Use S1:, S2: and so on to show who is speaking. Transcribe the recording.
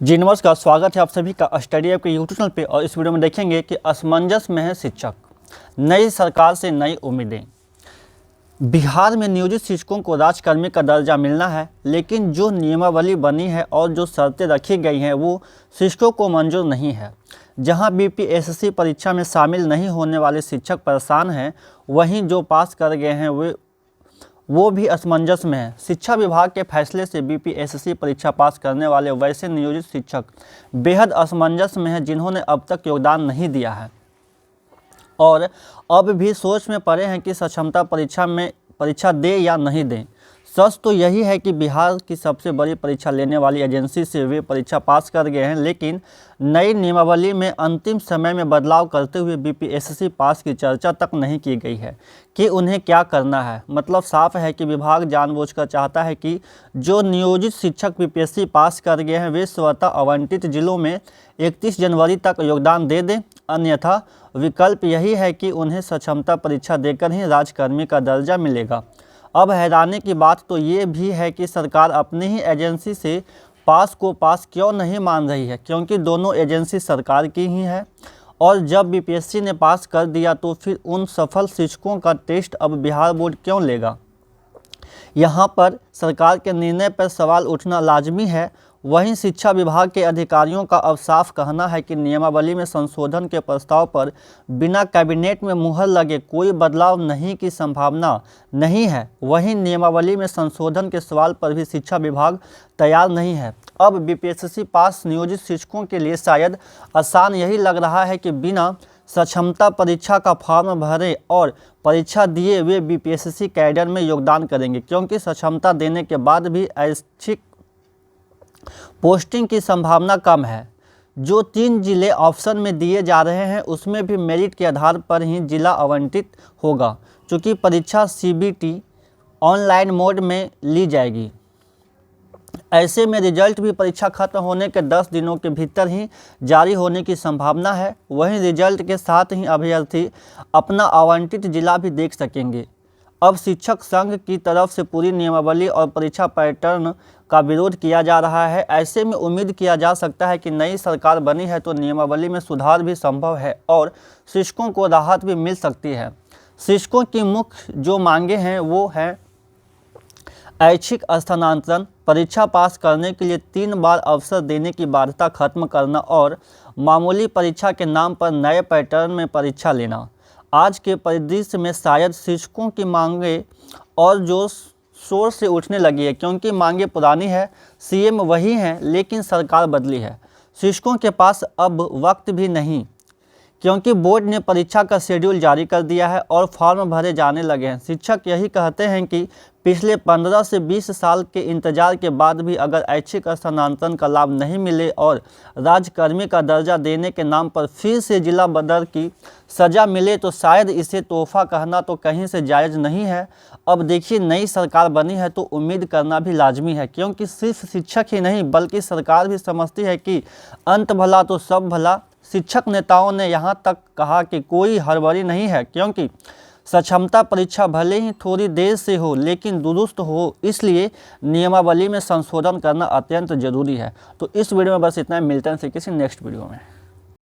S1: जी नमस्कार, स्वागत है आप सभी का स्टडी ऐप के यूट्यूब चैनल पे। और इस वीडियो में देखेंगे कि असमंजस में है शिक्षक, नई सरकार से नई उम्मीदें। बिहार में नियोजित शिक्षकों को राजकर्मी का दर्जा मिलना है, लेकिन जो नियमावली बनी है और जो शर्तें रखी गई हैं वो शिक्षकों को मंजूर नहीं है। जहां बीपीएससी परीक्षा में शामिल नहीं होने वाले शिक्षक परेशान हैं, वहीं जो पास कर गए हैं वो भी असमंजस में है। शिक्षा विभाग के फैसले से बीपीएससी परीक्षा पास करने वाले वैसे नियोजित शिक्षक बेहद असमंजस में हैं जिन्होंने अब तक योगदान नहीं दिया है और अब भी सोच में पड़े हैं कि सक्षमता परीक्षा दे या नहीं दें। सच तो यही है कि बिहार की सबसे बड़ी परीक्षा लेने वाली एजेंसी से वे परीक्षा पास कर गए हैं, लेकिन नई नियमावली में अंतिम समय में बदलाव करते हुए बीपीएससी पास की चर्चा तक नहीं की गई है कि उन्हें क्या करना है। मतलब साफ है कि विभाग जानबूझकर चाहता है कि जो नियोजित शिक्षक बीपीएससी पास कर गए हैं वे स्वतः आवंटित जिलों में 31 जनवरी तक योगदान दे दें, अन्यथा विकल्प यही है कि उन्हें सक्षमता परीक्षा देकर ही राजकर्मी का दर्जा मिलेगा। अब हैरानी की बात तो ये भी है कि सरकार अपनी ही एजेंसी से पास को पास क्यों नहीं मान रही है, क्योंकि दोनों एजेंसी सरकार की ही है। और जब बीपीएससी ने पास कर दिया तो फिर उन सफल शिक्षकों का टेस्ट अब बिहार बोर्ड क्यों लेगा। यहाँ पर सरकार के निर्णय पर सवाल उठना लाजमी है। वहीं शिक्षा विभाग के अधिकारियों का अब साफ कहना है कि नियमावली में संशोधन के प्रस्ताव पर बिना कैबिनेट में मुहर लगे कोई बदलाव नहीं की संभावना नहीं है। वहीं नियमावली में संशोधन के सवाल पर भी शिक्षा विभाग तैयार नहीं है। अब बीपीएससी पास नियोजित शिक्षकों के लिए शायद आसान यही लग रहा है कि बिना सक्षमता परीक्षा का फॉर्म भरे और परीक्षा दिए वे बीपीएससी कैडर में योगदान करेंगे, क्योंकि सक्षमता देने के बाद भी ऐच्छिक पोस्टिंग की संभावना कम है। जो 3 जिले ऑप्शन में दिए जा रहे हैं उसमें भी मेरिट के आधार पर ही जिला आवंटित होगा, चूँकि परीक्षा सीबीटी ऑनलाइन मोड में ली जाएगी। ऐसे में रिजल्ट भी परीक्षा खत्म होने के 10 दिनों के भीतर ही जारी होने की संभावना है। वहीं रिजल्ट के साथ ही अभ्यर्थी अपना आवंटित जिला भी देख सकेंगे। अब शिक्षक संघ की तरफ से पूरी नियमावली और परीक्षा पैटर्न का विरोध किया जा रहा है। ऐसे में उम्मीद किया जा सकता है कि नई सरकार बनी है तो नियमावली में सुधार भी संभव है और शिक्षकों को राहत भी मिल सकती है। शिक्षकों की मुख्य जो मांगे हैं वो हैं ऐच्छिक स्थानांतरण, परीक्षा पास करने के लिए 3 बार अवसर देने की बाध्यता खत्म करना और मामूली परीक्षा के नाम पर नए पैटर्न में परीक्षा लेना। आज के परिदृश्य में शायद शिक्षकों की मांगे और जो शोर से उठने लगी है, क्योंकि मांगे पुरानी है, सीएम वही हैं लेकिन सरकार बदली है। शिक्षकों के पास अब वक्त भी नहीं, क्योंकि बोर्ड ने परीक्षा का शेड्यूल जारी कर दिया है और फॉर्म भरे जाने लगे हैं। शिक्षक यही कहते हैं कि पिछले 15 से 20 साल के इंतजार के बाद भी अगर ऐच्छिक स्थानांतरण का लाभ नहीं मिले और राजकर्मी का दर्जा देने के नाम पर फिर से जिला बदर की सज़ा मिले तो शायद इसे तोहफा कहना तो कहीं से जायज़ नहीं है। अब देखिए, नई सरकार बनी है तो उम्मीद करना भी लाजमी है, क्योंकि सिर्फ शिक्षक ही नहीं बल्कि सरकार भी समझती है कि अंत भला तो सब भला। शिक्षक नेताओं ने यहाँ तक कहा कि कोई हड़बड़ी नहीं है, क्योंकि सक्षमता परीक्षा भले ही थोड़ी देर से हो लेकिन दुरुस्त हो, इसलिए नियमावली में संशोधन करना अत्यंत जरूरी है। तो इस वीडियो में बस इतना ही, मिलते हैं किसी नेक्स्ट वीडियो में।